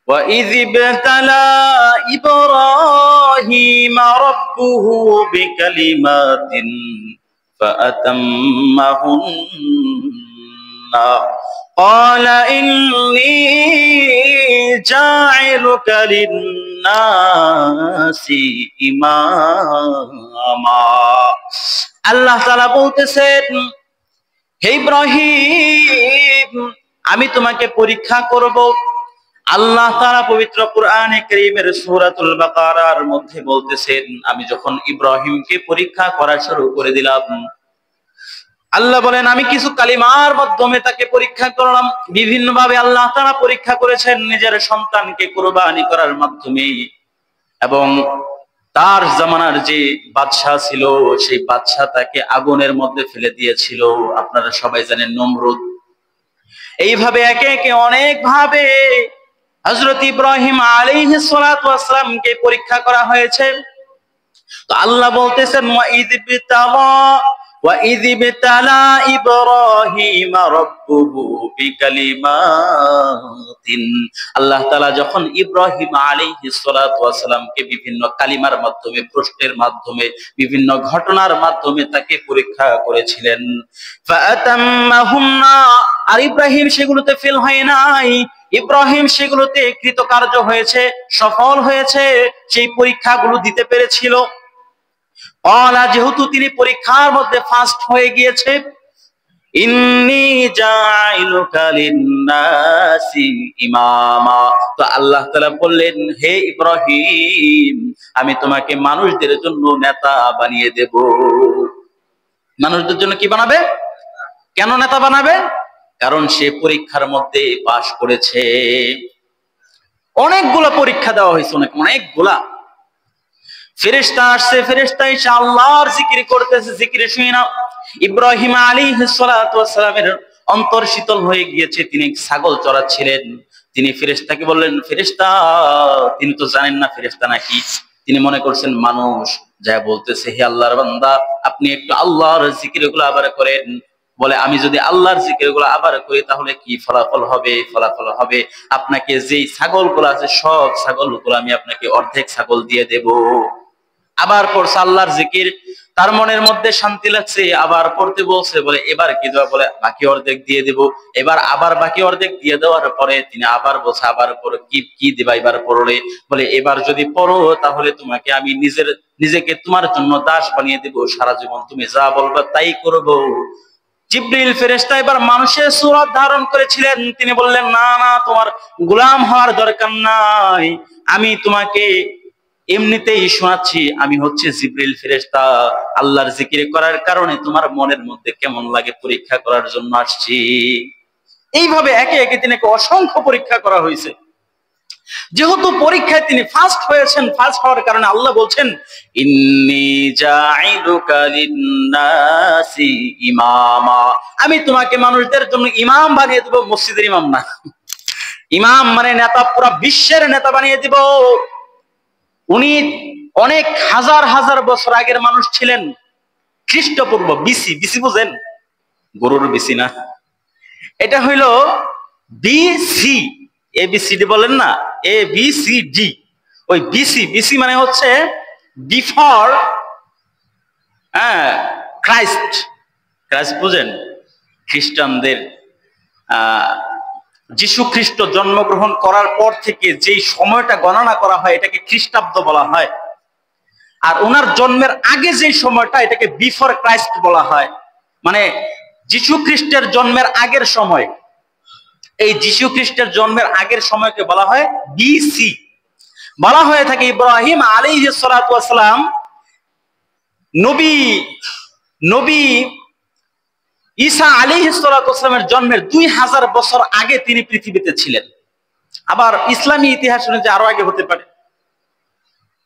وَإِذِ ابْتَلَى إِبْرَاهِيمَ رَبُّهُ بِكَلِمَاتٍ فَأَتَمَّهُنَّ قَالَ إِنِّي جَاعِلُكَ لِلنَّاسِ ইমামা। আল্লাহ তাআলা বলতেছেন, হে ইব্রাহিম, আমি তোমাকে পরীক্ষা করব। আল্লাহ তাআলা পবিত্র কোরআনে কারীমের সূরাতুল বাকারার মধ্যে বলতেছেন, আমি যখন ইব্রাহিমকে পরীক্ষা করা শুরু করে দিলাম, আল্লাহ বলেন আমি কিছু কালিমার মাধ্যমে তাকে পরীক্ষা করলাম। বিভিন্ন ভাবে আল্লাহ তাআলা পরীক্ষা করেছেন, নিজের সন্তানকে কুরবানি করার মাধ্যমে, এবং তার জামানার যে বাদশা ছিল সেই বাদশা তাকে আগুনের মধ্যে ফেলে দিয়েছিল, আপনারা সবাই জানেন, নমরুদ। এইভাবে একে একে অনেক ভাবে হযরত ইব্রাহিম আলাইহিস সালাতু ওয়াস সালামকে পরীক্ষা করা হয়েছে। তো আল্লাহ বলতেছেন, وَإِذِ ابْتَلَى إِبْرَاهِيمَ رَبُّهُ بِكَلِمَاتٍ। আল্লাহ তাআলা যখন ইব্রাহিম আলাইহিস সালাতু ওয়াস সালামকে বিভিন্ন কালিমার মাধ্যমে, প্রশ্নের মাধ্যমে, বিভিন্ন ঘটনার মাধ্যমে তাকে পরীক্ষা করেছিলেন, فَأَتَمَّهُنَّ, আর ইব্রাহিম সেগুলোতে ফেল হয় নাই, ইব্রাহিম সেগুলোতে কৃতকার্য হয়েছে, সফল হয়েছে, সেই পরীক্ষাগুলো দিতে পেরেছিল। যেহেতু তিনি পরীক্ষার মধ্যে ফার্স্ট হয়ে গিয়েছে, ইন্নী জাইলুকা লিন্নাসি ইমামা, তো আল্লাহ তাআলা বললেন, হে ইব্রাহিম, আমি তোমাকে মানুষদের জন্য নেতা বানিয়ে দেব। মানুষদের জন্য কি বানাবে? কেন নেতা বানাবে? কারণ সে পরীক্ষার মধ্যে পাশ করেছে। অনেকগুলা পরীক্ষা দেওয়া হয়েছে, অনেকগুলা। ফেরেশতা আসছে, ফেরেশতা এসে আল্লাহর জিকির করতেছে, জিকিরে শুনে না ইব্রাহিম আলাইহিস সালাতু ওয়াস সালামের অন্তর শীতল হয়ে গিয়েছে। তিনি ছাগল চড়াচ্ছিলেন। তিনি ফেরেশতাকে বললেন, ফেরেশতা, তিনি তো জানেন না ফেরেশতা নাকি, তিনি মনে করছেন মানুষ। যা বলতেছে, হে আল্লাহর বান্দা, আপনি একটু আল্লাহর জিকিরগুলো আবার করেন। বলে, আমি যদি আল্লাহর জিকিরগুলো আবার করি তাহলে কি ফলাফল হবে? ফলাফল হবে আপনাকে যেই ছাগলগুলো আছে সব ছাগলগুলো আমি আপনাকে অর্ধেক ছাগল দিয়ে দেব। আবার পড়ছে আল্লাহর জিকির, তার মনের মধ্যে শান্তি লাগছে, আবার পড়তে বলছে, বলে এবার কি দেওয়া? বলে বাকি অর্ধেক দিয়ে দেব। এবার আবার বাকি অর্ধেক দিয়ে দেওয়ার পরে তিনি আবার বলছে, আবার পড়ো, কি দিবা এবার পড়লে? বলে এবার যদি পড়ো তাহলে তোমাকে আমি নিজেকে তোমার জন্য দাস বানিয়ে দেব, সারা জীবন তুমি যা বলবা তাই করব। জিবরিল ফেরেশতা এবার মানুষের সূরত ধারণ করেছিলেন। তিনি বললেন, না না, তোমার গোলাম হওয়ার দরকার নাই, আমি তোমাকে এমনিতেই শোনাচ্ছি, আমি হচ্ছে জিবরিল ফেরেশতা, আল্লাহর জিকির করার কারণে তোমার মনের মধ্যে কেমন লাগে পরীক্ষা করার জন্য আসছি। এইভাবে একে একে তিনি অসংখ্য পরীক্ষা করা হয়েছে। যেহেতু পরীক্ষায় তিনি ফার্স্ট হয়েছেন, ফার্স্ট হওয়ার কারণে আল্লাহ বলছেন, ইন্নী জাইলুকা লিন্নাসি ইমামা, আমি তোমাকে মানুষদের জন্য ইমাম বানিয়ে দেব। মসজিদের ইমাম না, ইমাম মানে নেতা, পুরো বিশ্বের নেতা বানিয়ে দিব। উনি অনেক হাজার হাজার বছর আগের মানুষ ছিলেন, খ্রিস্টপূর্ব বিসি। বিসি বুঝেন? গরুর বিসি না, এটা হইল বিসি। এবিসিডি বলেন না, এ বি সি ডি, ওই বিসি। বিসি মানে হচ্ছে বিফোর ক্রাইস্ট। ক্রাইস্ট বুঝেন? খ্রিস্টানদের যিশু খ্রিস্ট জন্মগ্রহণ করার পর থেকে যেই সময়টা গণনা করা হয় এটাকে খ্রিস্টাব্দ বলা হয়, আর ওনার জন্মের আগে যে সময়টা এটাকে বিফোর ক্রাইস্ট বলা হয়। মানে যিশু খ্রিস্টের জন্মের আগের সময়, এই যিশু খ্রিস্টের জন্মের আগের সময়কে বলা হয় বিসি। বলা হয়ে থাকে ইব্রাহিম আলাইহিস সালাতু ওয়াস সালাম নবী ঈসা আলাইহিস সালাতু ওয়াস সালামের জন্মের 2000 বছর আগে তিনি পৃথিবীতে ছিলেন। আবার ইসলামী ইতিহাস অনুযায়ী আরো আগে হতে পারে,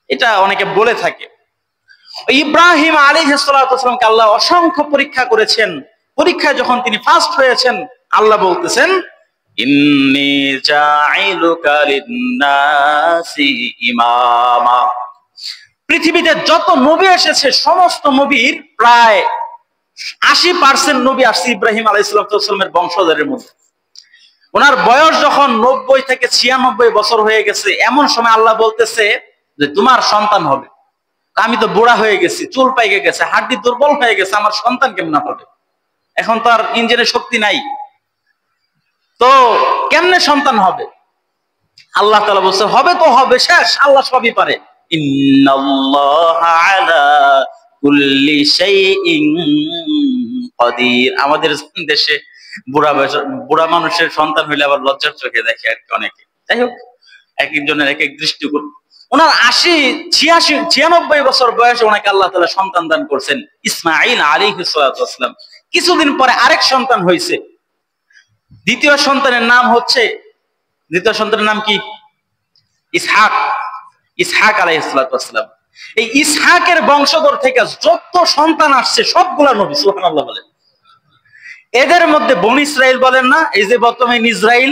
এটা অনেকে বলে থাকে। ইব্রাহিম আলাইহিস সালাতু ওয়াস সালামকে আল্লাহ অসংখ্য পরীক্ষা করেছেন। পরীক্ষায় যখন তিনি ফার্স্ট হয়েছেন, আল্লাহ বলতেছেন, ইন্নী জাইলুকা লিন্নাসি ইমামা। পৃথিবীতে যত নবী এসেছে সমস্ত নবীর প্রায় 80% নবী আসছে ইব্রাহিম আলাইহিস সালামের বংশধরের মধ্যে। ওনার বয়স যখন 90 থেকে 96 বছর হয়ে গেছে, এমন সময় আল্লাহ বলতেছে যে তোমার সন্তান হবে। আমি তো বুড়া হয়ে গেছি, চুল পাইকে গেছে, হাড্ডি দুর্বল হয়ে গেছে, আমার সন্তান কেমন হবে? এখন তো আর ইঞ্জিনের শক্তি নাই, তো কেমনে সন্তান হবে? আল্লাহ তাআলা বলছে হবে তো হবে, শেষ, আল্লাহ সবই পারে। ইন্নাল্লাহা আলা কুল্লি শাইইন কাদির। আমাদের দেশে বুড়া মানুষের সন্তান হইলে আবার লজ্জার চোখে দেখে আর কি অনেকে। যাই হোক, এক একজনের এক এক দৃষ্টিকোণ। ওনার 80, 86, 96 বছর বয়সে ওনাকে আল্লাহ তাআলা সন্তান দান করছেন, ইসমাঈল আলাইহিস সালাতু ওয়াস সালাম। কিছুদিন পরে আরেক সন্তান হয়েছে। দ্বিতীয় সন্তানের নাম কি? ইসহাক। ইসহাক আলাইহিস সালাতু ওয়াস সালাম। এই ইসহাকের বংশধর থেকে যত সন্তান আসছে সবগুলা নবী, সুবহানাল্লাহ বলেন। এদের মধ্যে বনী ইসরাইল বলেন না, এই যে বর্তমানে ইসরাইল,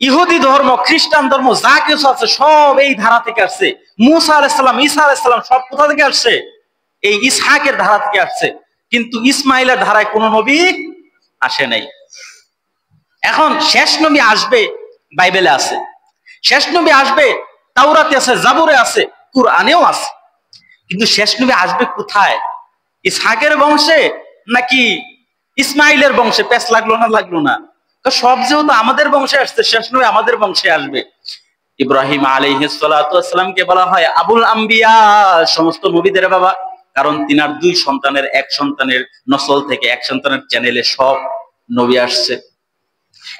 ইহুদি ধর্ম, খ্রিস্টান ধর্ম, যা কিছু আছে সব এই ধারা থেকে আসছে। মুসা আলাইহিস সালাম, ঈসা আলাইহিস সালাম সব কোথা থেকে আসছে? এই ইসহাকের ধারা থেকে আসছে। কিন্তু ইসমাইলের ধারায় কোন নবী আসে নাই। এখন শেষ নবী আসবে বাইবেলে আছে, শেষ নবী আসবে তাওরাতে আছে, জাবুরে আছে, কুরআনেও আছে। কিন্তু শেষ নবী আসবে কোথায়? ইসহাকের বংশে নাকি ইসমাইলের বংশে? পেছ লাগলো না? সব যেহেতু আমাদের বংশে আসছে, শেষ নবী আমাদের বংশে আসবে। ইব্রাহিম আলাইহিস সালাতু ওয়াস সালামকে বলা হয় আবুল আম্বিয়া, সমস্ত নবীদের বাবা। কারণ তিনার 2 সন্তানের, এক সন্তানের নসল থেকে, এক সন্তানের চ্যানেলে সব নবী আসছে।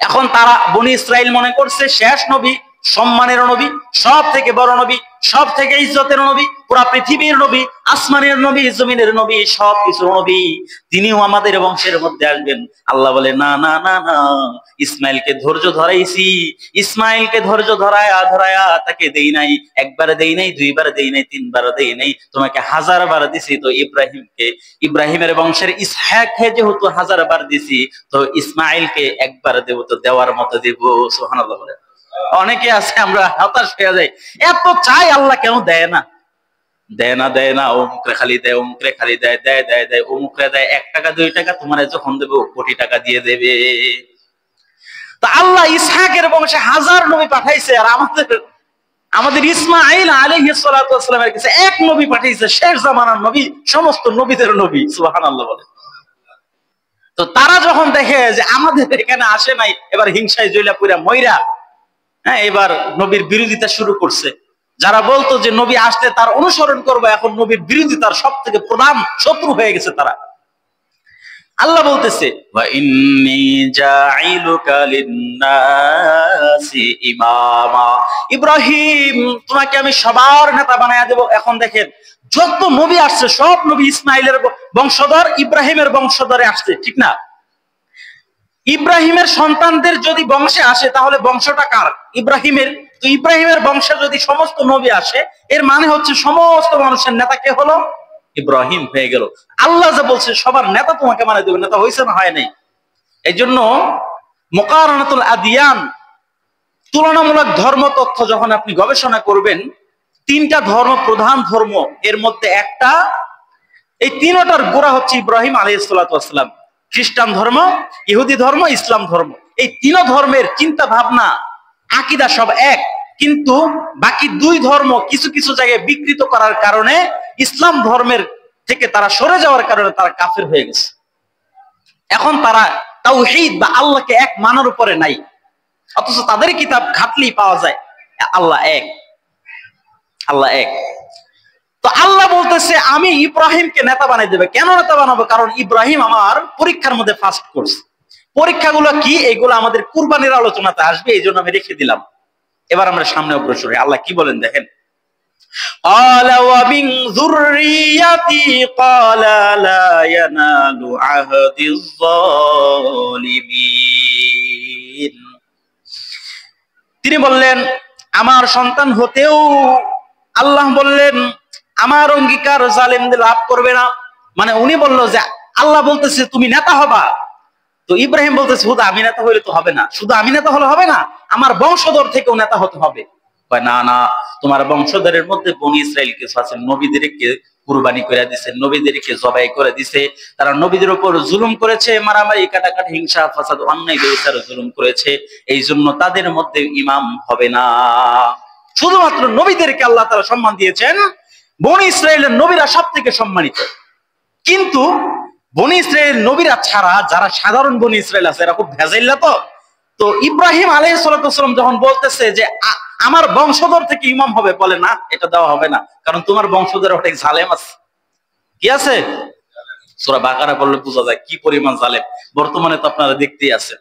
এখন তারা বনী ইসরাইল মনে করছে শেষ নবী সম্মানের নবী, সব থেকে বড় নবী, সব থেকে ইজ্জতের নবী, পুরা পৃথিবীর নবী, আসমানের নবী, জমিনের নবী, সব কিছু নবী, তিনিও আমাদের বংশের মধ্যে আসবেন। আল্লাহ বলে না না না না, ইসমাইলকে ধৈর্য ধরাইছি, ইসমাইলকে ধৈর্য ধরায়া তাকে দেই নাই, একবার দেই নাই, 2 বার দেই নাই, 3 বার দেই নাই, তোমাকে 1000 বার দিছি। তো ইব্রাহিমের বংশের ইসহাককে যেহেতু 1000 বার দিছি, তো ইসমাইলকে একবার দেব, তো দেওয়ার মতো দেব। সুবহানাল্লাহ বলে। অনেকে আছে আমরা হতাশ হয়ে যাই, এত চাই আল্লাহ কেন দেয় না, অমুকরে খালি দেয়, অমুকরে খালি দেয়, অমুকরে দেয় 1 টাকা 2 টাকা, তোমার যখন দেবে কোটি টাকা দিয়ে দেবে। তো আল্লাহ ইসহাকের বংশে 1000 নবী পাঠাইছে, আর আমাদের ইসমাঈল আলাইহিস সালাতু ওয়াস সালামের কাছে 1 নবী পাঠাইছে, শেষ জামানার নবী, সমস্ত নবীদের নবী। সুবহানাল্লাহ বলে। তো তারা যখন দেখে যে আমাদের এখানে আসে নাই, এবার হিংসায় জ্বলা পুরা মইরা, হ্যাঁ, এবার নবীর বিরোধিতা শুরু করছে। যারা বলতো যে নবী আসলে তার অনুসরণ করবো, এখন নবীর বিরোধিতার সব থেকে প্রধান শত্রু হয়ে গেছে তারা। আল্লাহ বলতেছে ওয়া ইন্নী জাইলুকা লিন-নাসি ইমামা, ইব্রাহিম তোমাকে আমি সবার নেতা বানায়া দেব। এখন দেখেন যত নবী আসছে সব নবী ইসমাইলের বংশধর, ইব্রাহিমের বংশধরে আসছে, ঠিক না? ইব্রাহিমের সন্তানদের যদি বংশে আসে তাহলে বংশটা কার? ইব্রাহিমের। তো ইব্রাহিমের বংশে যদি সমস্ত নবী আসে, এর মানে হচ্ছে সমস্ত মানুষের নেতা কে হলো? ইব্রাহিম হয়ে গেল। আল্লাহ যে বলছে সবার নেতা তোমাকে মানে দেবে, নেতা হয়েছে না হয় নাই? এই জন্য মুকারানাতুল আদিয়ান, তুলনামূলক ধর্ম তথ্য যখন আপনি গবেষণা করবেন, 3টা ধর্ম প্রধান ধর্ম, এর মধ্যে একটা, এই 3টার গোড়া হচ্ছে ইব্রাহিম আলাইহিস সালাতু ওয়াস সালাম। খ্রিস্টান ধর্ম, ইহুদি ধর্ম, ইসলাম ধর্ম, এই 3 ধর্মের চিন্তা ভাবনা, আকীদা সব এক। কিন্তু বাকি 2 ধর্ম কিছু কিছু জায়গায় বিকৃত করার কারণে, ইসলাম ধর্মের থেকে তারা সরে যাওয়ার কারণে তারা কাফের হয়ে গেছে। এখন তারা তাওহীদ বা আল্লাহকে এক মানার উপরে নাই, অথচ তাদের কিতাব ঘাটলেই পাওয়া যায় আল্লাহ এক, আল্লাহ এক। তো আল্লাহ বলতেছে আমি ইব্রাহিমকে নেতা বানাই দেবে। কেন নেতা বানাবো? কারণ ইব্রাহিম আমার পরীক্ষার মধ্যে ফার্স্ট করছে। পরীক্ষাগুলো কি, এইগুলো আমাদের কুরবানির আলোচনাতে আসবে, এই জন্য আমি রেখে দিলাম। এবার আমরা সামনে অগ্রসর হই। আল্লাহ কি বলেন দেখেন, قال ومن ذريتي قال لا ينال عهد الظالمين। তিনি বললেন আমার সন্তান হতেও আল্লাহ বললেন আমার অঙ্গীকার জালেমদের লাভ করবে না। মানে উনি বলল যে আল্লাহ বলতেছে তুমি নেতা হবা, তো ইব্রাহিম বলতেছে শুধু আমি নেতা হইলে তো হবে না, শুধু আমি নেতা হলে হবে না, আমার বংশধর থেকেও নেতা হতে হবে। না না, তোমার বংশধরের মধ্যে বনী ইসরাইল কিছু আছে, নবীদেরকে কুরবানি করে দিছে, নবীদেরকে জবাই করে দিছে, তারা নবীদের উপর জুলুম করেছে, মারামারি কাটাকাটি হিংসা ফাসাদ অন্যায় বিচার জুলুম করেছে, এই জন্য তাদের মধ্যে ইমাম হবে না। শুধুমাত্র নবীদেরকে আল্লাহ তাআলা সম্মান দিয়েছেন। বনি ইসরাইলের নবীরা সব থেকে সম্মানিত, কিন্তু বনি ইসরাইলের নবীরা ছাড়া যারা সাধারণ বনি ইসরাইল আছে এরা খুব ভেজাইল্লা। তো ইব্রাহিম আলাইহিস সালাম যখন বলতেছে যে আমার বংশধর থেকে ইমাম হবে, বলে না, এটা দেওয়া হবে না, কারণ তোমার বংশধর অনেক জালেম আছে। কি আছে? সূরা বাকারা পড়লে বোঝা যায় কি পরিমাণ জালেম। বর্তমানে তো আপনারা দেখতেই আছেন।